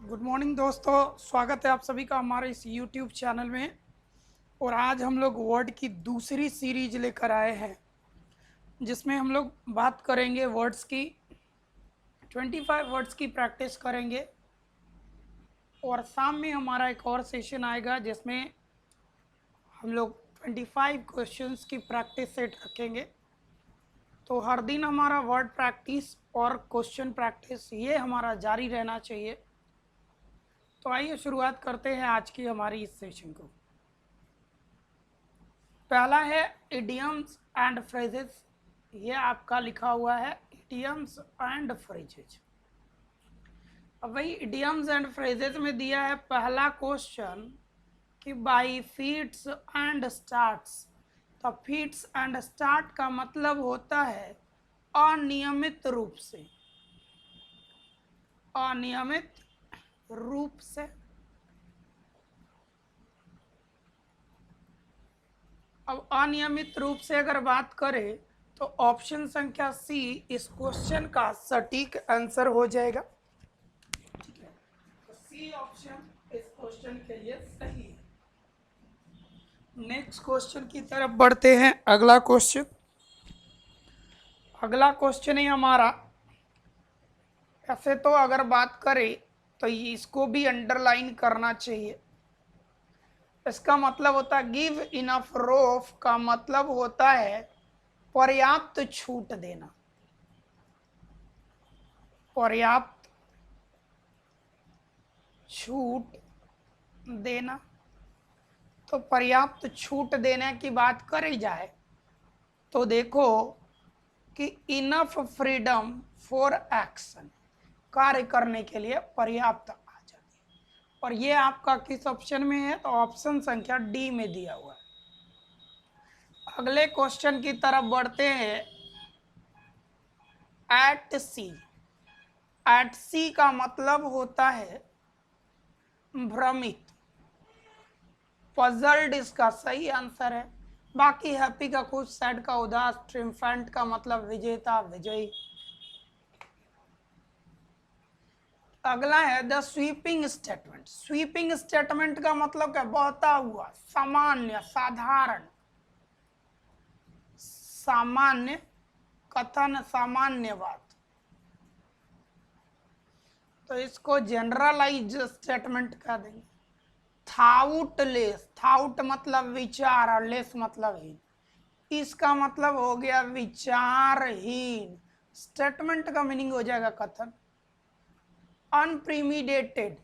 Good morning दोस्तों, स्वागत है आप सभी का हमारे इस यूट्यूब चैनल में। और आज हम लोग वर्ड की दूसरी सीरीज लेकर आए हैं जिसमें हम लोग बात करेंगे वर्ड्स की। 25 वर्ड्स की प्रैक्टिस करेंगे और शाम में हमारा एक और सेशन आएगा जिसमें हम लोग 25 क्वेश्चंस की प्रैक्टिस सेट रखेंगे। तो हर दिन हमारा वर्ड प्रैक्टिस और क्वेश्चन प्रैक्टिस ये हमारा जारी रहना चाहिए। तो आइए शुरुआत करते हैं आज की हमारी इस सेशन को। पहला है इडियम्स एंड फ्रेजेस। ये आपका लिखा हुआ है इडियम्स एंड फ्रेजेस। अब वही इडियम्स एंड फ्रेजेस में दिया है पहला क्वेश्चन कि बाई फीट्स एंड स्टार्ट्स। तो फीट्स एंड स्टार्ट का मतलब होता है अनियमित रूप से, अनियमित रूप से। अब अनियमित रूप से अगर बात करें तो ऑप्शन संख्या सी इस क्वेश्चन का सटीक आंसर हो जाएगा। ठीक है, तो सी ऑप्शन इस क्वेश्चन के लिए सही है। नेक्स्ट क्वेश्चन की तरफ बढ़ते हैं। अगला क्वेश्चन है हमारा। ऐसे तो अगर बात करें तो इसको भी अंडरलाइन करना चाहिए। इसका मतलब होता है गिव इनफ रोफ का मतलब होता है पर्याप्त छूट देना, पर्याप्त छूट देना। तो पर्याप्त छूट देने की बात करी जाए तो देखो कि इनफ फ्रीडम फॉर एक्शन, कार्य करने के लिए पर्याप्त आ जाती है। और ये आपका किस ऑप्शन में है? तो ऑप्शन संख्या डी में दिया हुआ है। अगले क्वेश्चन की तरफ बढ़ते हैं। एट सी, एट सी का मतलब होता है भ्रमित। पजल्ड इसका सही आंसर है। बाकी हैप्पी का खुश, सैड का उदास, ट्रिम्फेंट का मतलब विजेता, विजयी। अगला है the sweeping statement. Sweeping statement का मतलब क्या? बहता हुआ, सामान्य, साधारण, सामान्य कथन, सामान्य बात। तो इसको जनरलाइज स्टेटमेंट कह देंगे। थाउटलेस, थाउट मतलब विचार और लेस मतलब हीन। इसका मतलब हो गया विचारहीन। स्टेटमेंट का मीनिंग हो जाएगा कथन। अनप्रीमिडेटेड,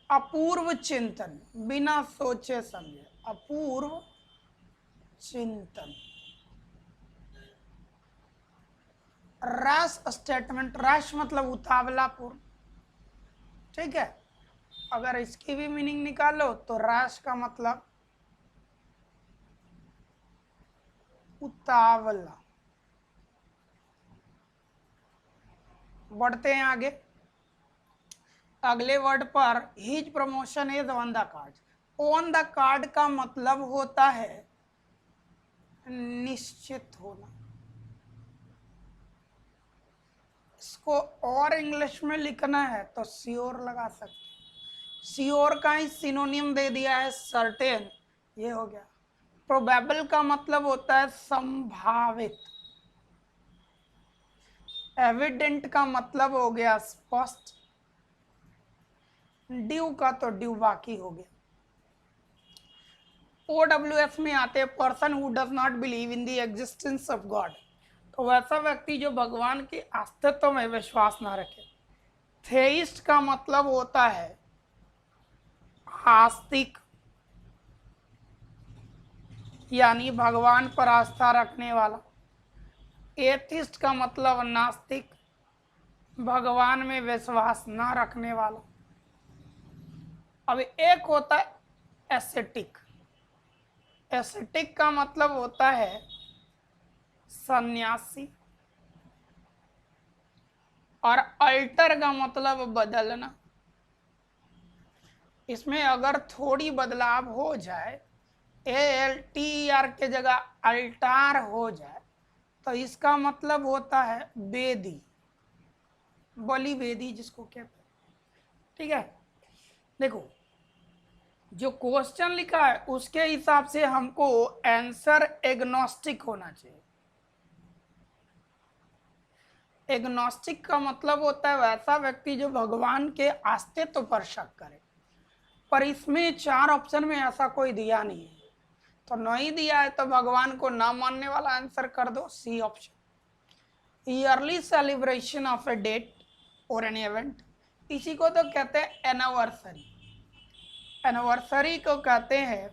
अपूर्व चिंतन, बिना सोचे समझे, अपूर्व चिंतन। रैश स्टेटमेंट, रैश मतलब उतावलापूर्ण। ठीक है, अगर इसकी भी मीनिंग निकालो तो रैश का मतलब उतावला। बढ़ते हैं आगे। अगले वर्ड पर his promotion is on the card. On the card का मतलब होता है निश्चित होना। इसको और इंग्लिश में लिखना है तो श्योर लगा सकते। श्योर का ही सिनोनिम दे दिया है सर्टेन, ये हो गया। प्रोबेबल का मतलब होता है संभावित। एविडेंट का मतलब हो गया स्पष्ट। ड्यू का तो ड्यू बाकी हो गया। OWS में आते हैं person who does not believe in the existence of God. तो वैसा व्यक्ति जो भगवान के अस्तित्व में विश्वास ना रखे। थेइस्ट का मतलब होता है आस्तिक, यानी भगवान पर आस्था रखने वाला। एथिस्ट का मतलब नास्तिक, भगवान में विश्वास ना रखने वाला। अब एक होता है एसेटिक। एसेटिक का मतलब होता है सन्यासी। और अल्टर का मतलब बदलना। इसमें अगर थोड़ी बदलाव हो जाए, ALTER के जगह अल्टार हो जाए तो इसका मतलब होता है वेदी, बलि वेदी जिसको कहते हैं। ठीक है, देखो जो क्वेश्चन लिखा है उसके हिसाब से हमको आंसर एग्नोस्टिक होना चाहिए। एग्नोस्टिक का मतलब होता है वैसा व्यक्ति जो भगवान के अस्तित्व पर शक करे, पर इसमें 4 ऑप्शन में ऐसा कोई दिया नहीं है, तो नहीं दिया है तो भगवान को ना मानने वाला आंसर कर दो, C option. Yearly celebration of a date और एन इवेंट, इसी को तो कहते हैं एनिवर्सरी। एनिवर्सरी को कहते हैं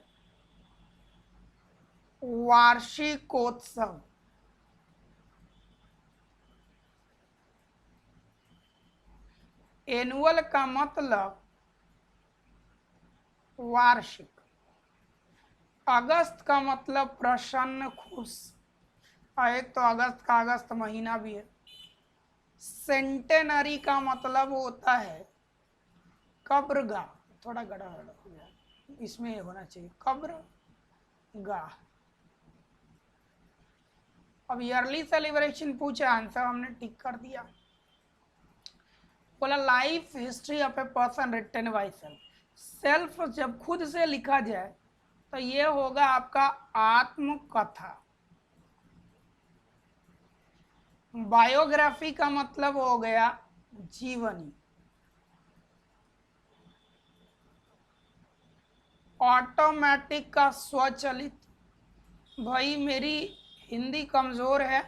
वार्षिकोत्सव। एनुअल का मतलब वार्षिक। अगस्त का मतलब प्रसन्न खुश, एक तो अगस्त का अगस्त महीना भी है। सेंटेनरी का मतलब होता है कब्रगाह, थोड़ा गड़ा हो गया, इसमें होना चाहिए कब्रगाह। अब ईयरली सेलिब्रेशन पूछे, आंसर हमने टिक कर दिया। बोला life history of a person written by self. Self जब खुद से लिखा जाए तो ये होगा आपका आत्मकथा। बायोग्राफी का मतलब हो गया जीवनी। ऑटोमेटिक का स्वचालित, भाई मेरी हिंदी कमजोर है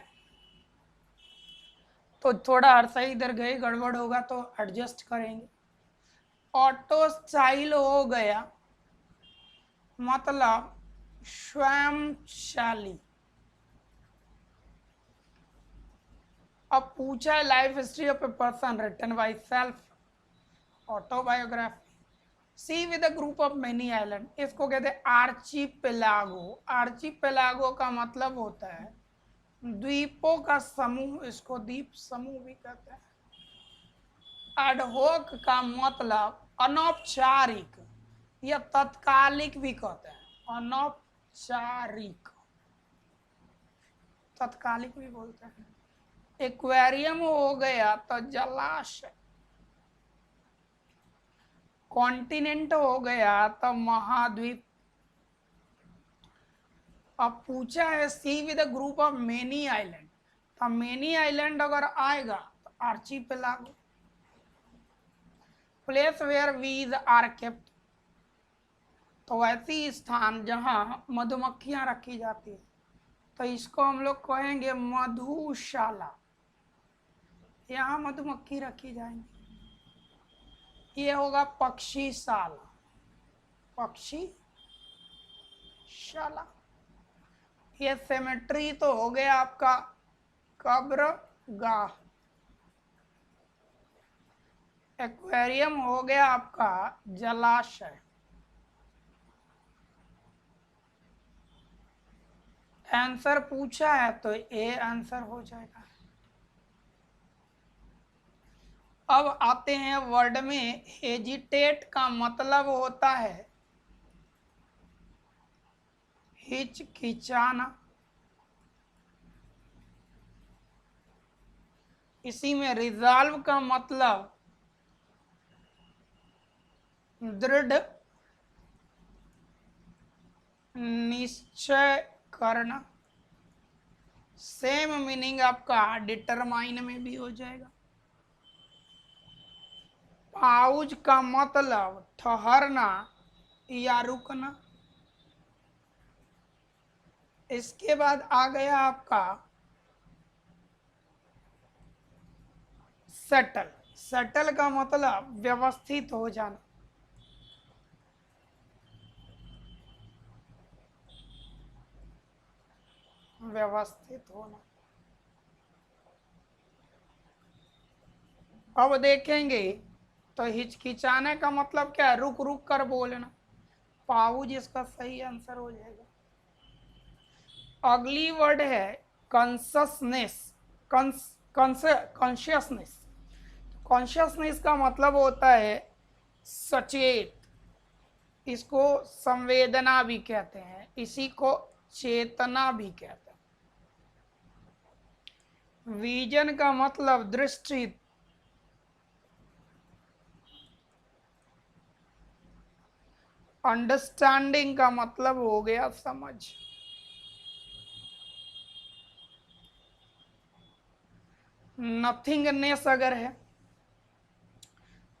तो थोड़ा अरसा इधर गए गड़बड़ होगा तो एडजस्ट करेंगे। ऑटो स्टाइल हो गया मतलब स्वयंचालित। अब पूछा है life history of a person written by self, autobiography. C with a group of many island, इसको कहते हैं आर्चीपेलागो। आर्चीपेलागो का मतलब होता है द्वीपों का समूह, इसको द्वीप समूह भी कहते हैं। एडहोक का मतलब अनौपचारिक या तत्कालिक भी कहते हैं, अनौपचारिक तत्कालिक भी बोलते हैं। एक्वेरियम हो गया तो जलाशय। कॉन्टिनेंट हो गया तो महाद्वीप। अब पूछा है sea with a group of many island, तो मेनी आइलैंड अगर आएगा तो archipelago. Place where bees are kept, तो ऐसी स्थान जहां मधुमक्खियां रखी जाती है, तो इसको हम लोग कहेंगे मधुशाला। यहाँ मधुमक्खी रखी जाएंगी, ये होगा पक्षीशाला। पक्षीशाला। ये सेमेट्री तो हो गया आपका कब्रगाह। एक्वेरियम हो गया आपका जलाशय। आंसर पूछा है तो ए आंसर हो जाएगा। अब आते हैं वर्ड में, हेजिटेट का मतलब होता है हिचकिचाना। इसी में रिजॉल्व का मतलब दृढ़ निश्चय करना। सेम मीनिंग आपका डिटरमाइन में भी हो जाएगा। पाउज का मतलब ठहरना या रुकना। इसके बाद आ गया आपका सेटल। सेटल का मतलब व्यवस्थित हो जाना। व्यवस्थित होना। अब देखेंगे तो हिचकिचाने का मतलब क्या है, रुक रुक कर बोलना। पाउज इसका सही आंसर हो जाएगा। अगली वर्ड है कॉन्शसनेस। कॉन्शियसनेस। कॉन्शियसनेस का मतलब होता है सचेत। इसको संवेदना भी कहते हैं, इसी को चेतना भी कहते हैं। विजन का मतलब दृष्टि। अंडरस्टैंडिंग का मतलब हो गया समझ। नथिंगनेस अगर है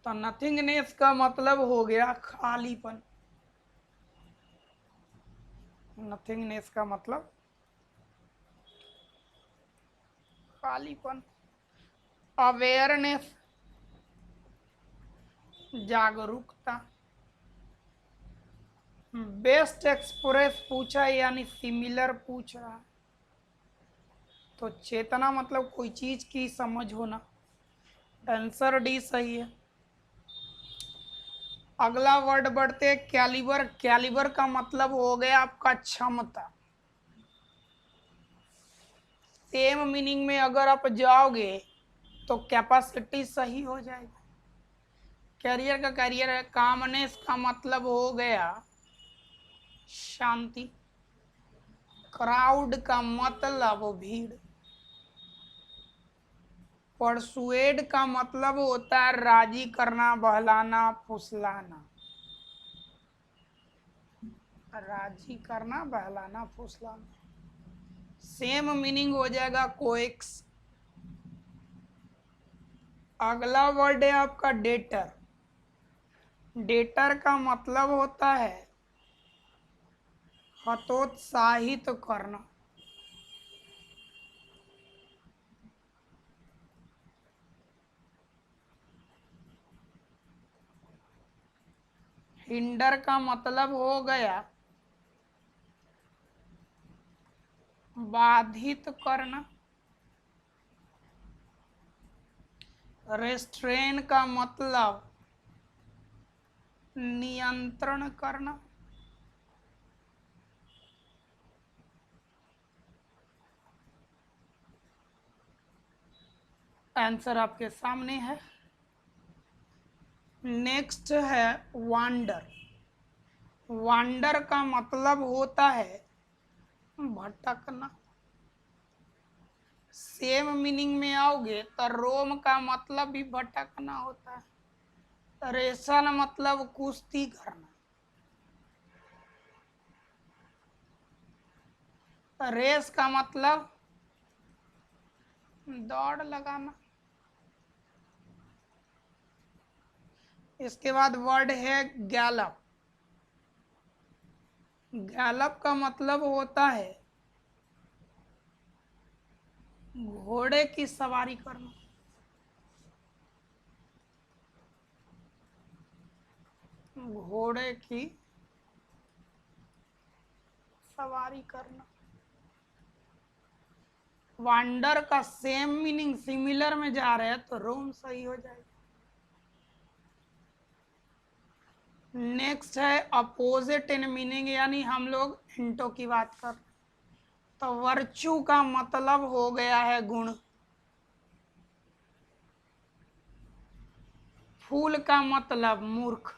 तो नथिंगनेस का मतलब हो गया खालीपन। नथिंगनेस का मतलब खालीपन। अवेयरनेस जागरूकता। बेस्ट एक्सप्रेस पूछा है यानी सिमिलर पूछ रहा है, तो चेतना मतलब कोई चीज की समझ होना। आंसर डी सही है। अगला वर्ड बढ़ते हैं कैलिबर। कैलिबर का मतलब हो गया आपका क्षमता। सेम मीनिंग में अगर आप जाओगे तो कैपेसिटी सही हो जाएगा। कैरियर का कैरियर है। कामनेस का मतलब हो गया शांति। क्राउड का मतलब भीड़। परसुएड का मतलब होता है राजी करना, बहलाना, फुसलाना। राजी करना, बहलाना, फुसलाना। सेम मीनिंग हो जाएगा कोएक्स। अगला वर्ड है आपका डेटर। डेटर का मतलब होता है हतोत्साहित करना। हिंडर का मतलब हो गया बाधित करना। रेस्ट्रेन का मतलब नियंत्रण करना। आंसर आपके सामने है। नेक्स्ट है वांडर। वांडर का मतलब होता है भटकना। सेम मीनिंग में आओगे तो रोम का मतलब भी भटकना होता है। रेसन मतलब कुश्ती करना। रेस का मतलब दौड़ लगाना। इसके बाद वर्ड है गैलप। गैलप का मतलब होता है घोड़े की सवारी करना। घोड़े की सवारी करना। वांडर का सेम मीनिंग सिमिलर में जा रहे हैं तो रोम सही हो जाएगा। नेक्स्ट है अपोजिट इन मीनिंग, यानी हम लोग हिंटों की बात कर रहे हैं। तो वर्चू का मतलब हो गया है गुण। फूल का मतलब मूर्ख।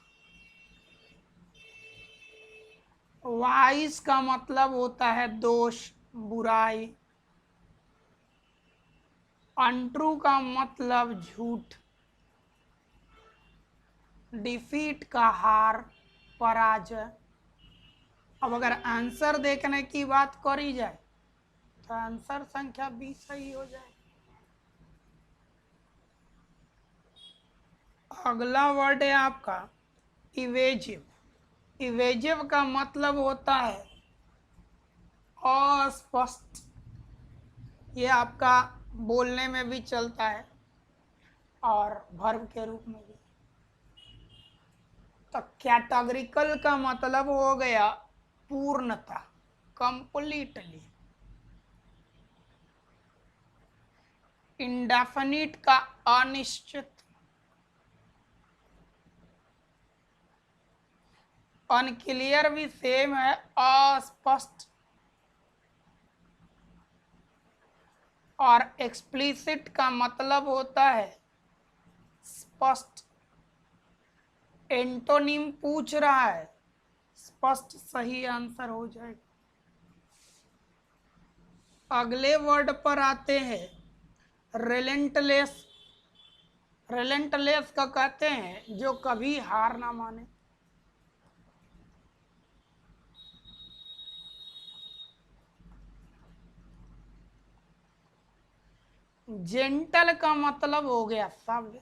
वाइस का मतलब होता है दोष, बुराई। अनट्रू का मतलब झूठ। डिफीट का हार, पराजय। अब अगर आंसर देखने की बात करी जाए तो आंसर संख्या 20 सही हो जाए। अगला वर्ड है आपका इवेजिव। इवेजिव का मतलब होता है अस्पष्ट। ये आपका बोलने में भी चलता है और वर्ब के रूप में भी। तो कैटेगरिकल का मतलब हो गया पूर्णता, कंप्लीटली। इंडेफिनिट का अनिश्चित। अनक्लियर भी सेम है, अस्पष्ट। और एक्सप्लिसिट का मतलब होता है स्पष्ट। एंटोनिम पूछ रहा है, स्पष्ट सही आंसर हो जाएगा। अगले वर्ड पर आते हैं रिलेंटलेस। रिलेंटलेस का कहते हैं जो कभी हार ना माने। जेंटल का मतलब हो गया सभ्य,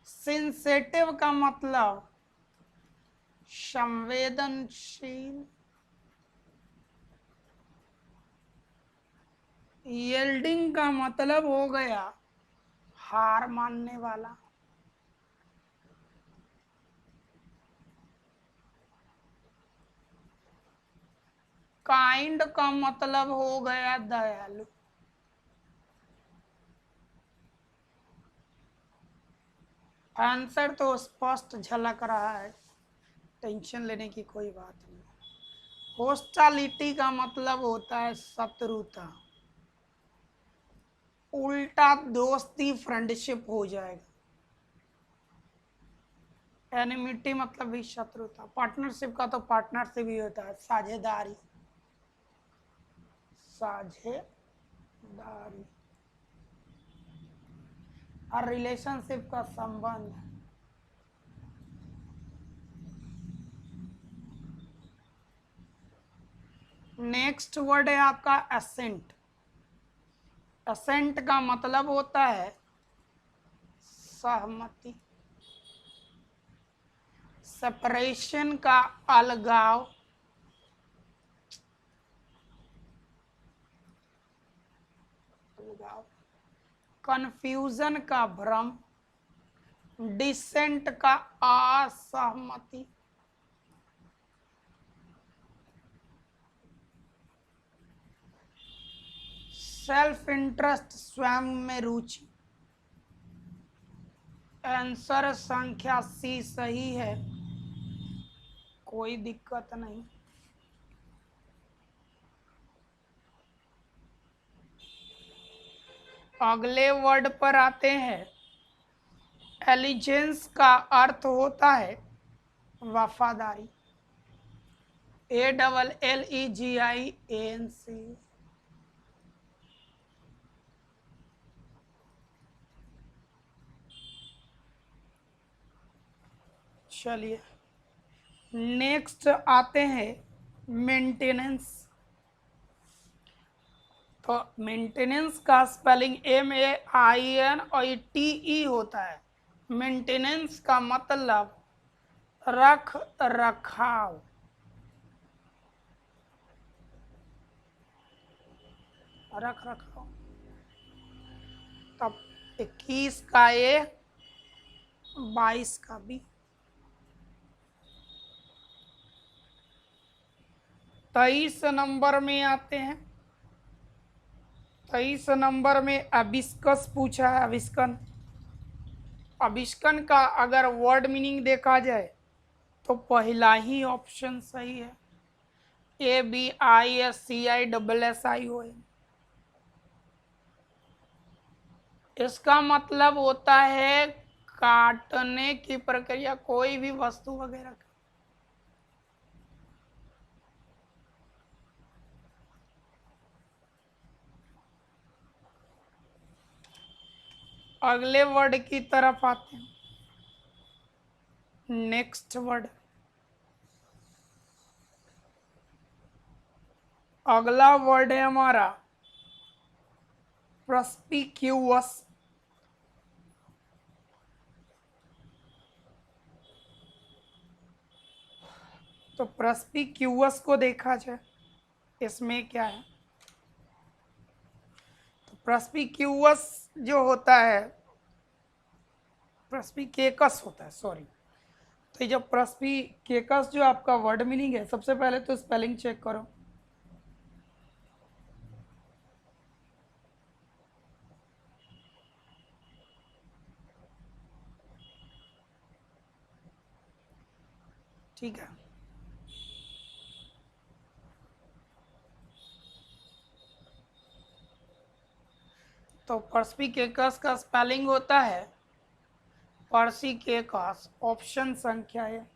सेंसेटिव का मतलब संवेदनशील, यील्डिंग का मतलब हो गया हार मानने वाला, काइंड का मतलब हो गया दयालु, आंसर तो स्पष्ट झलक रहा है, टेंशन लेने की कोई बात नहीं। होस्टालिटी का मतलब होता है शत्रुता, उल्टा दोस्ती फ्रेंडशिप हो जाएगा। एनिमिटी मतलब भी शत्रुता। पार्टनरशिप का तो पार्टनरशिप ही होता है, साझेदारी, साझेदारी। और रिलेशनशिप का संबंध। नेक्स्ट वर्ड है आपका एसेंट। एसेंट का मतलब होता है सहमति, सेपरेशन का अलगाव, कंफ्यूजन का भ्रम, डिसेंट का असहमति, सेल्फ इंटरेस्ट स्वयं में रुचि। आंसर संख्या सी सही है, कोई दिक्कत नहीं। अगले वर्ड पर आते हैं। एलिजेंस का अर्थ होता है वफादारी, ALLEGIANC। चलिए नेक्स्ट आते हैं मेंटेनेंस। तो मेंटेनेंस का स्पेलिंग MAIN और TE होता है। मेंटेनेंस का मतलब रख रखाव, रख रखाव। तब 21 का A, 22 का B। 23 नंबर में आते हैं। 23 नंबर में अबिस्कस पूछा है, अबिस्कन। अबिस्कन का अगर वर्ड मीनिंग देखा जाए तो पहला ही ऑप्शन सही है, ABISCISSION। इसका मतलब होता है काटने की प्रक्रिया, कोई भी वस्तु वगैरह। अगले वर्ड की तरफ आते हैं। नेक्स्ट वर्ड, अगला वर्ड है हमारा प्रस्पिक्यूअस। तो प्रस्पिक्यूअस को देखा जाए इसमें क्या है, तो प्रस्पिक्यूअस जो होता है, प्रस्पिकेकस होता है, सॉरी। तो ये जो प्रस्पिकेकस जो आपका वर्ड मीनिंग है, सबसे पहले तो स्पेलिंग चेक करो। ठीक है, तो पर्सिकेकस का स्पेलिंग होता है पर्सिकेकस। ऑप्शन संख्या है,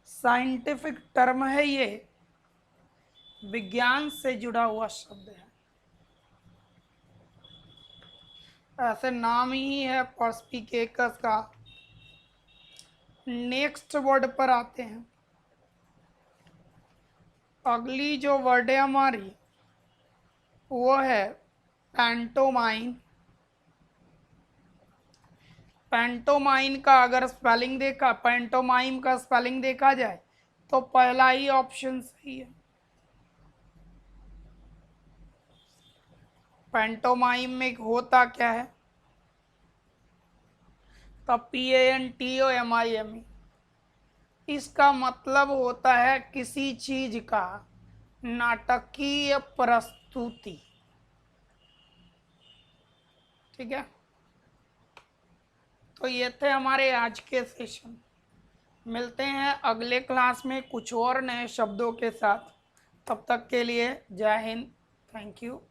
साइंटिफिक टर्म है, ये विज्ञान से जुड़ा हुआ शब्द है, ऐसे नाम ही है पर्सिकेकस का। नेक्स्ट वर्ड पर आते हैं। अगली जो वर्ड है हमारी वो है पैंटोमाइन। पैंटोमाइन का अगर स्पेलिंग देखा, पैंटोमाइम का स्पेलिंग देखा जाए तो पहला ही ऑप्शन सही है। पैंटोमाइम में होता क्या है? तो PANTOMIME, इसका मतलब होता है किसी चीज का नाटकीय प्रस्तुति। ठीक है, तो ये थे हमारे आज के सेशन। मिलते हैं अगले क्लास में कुछ और नए शब्दों के साथ। तब तक के लिए जय हिंद, थैंक यू।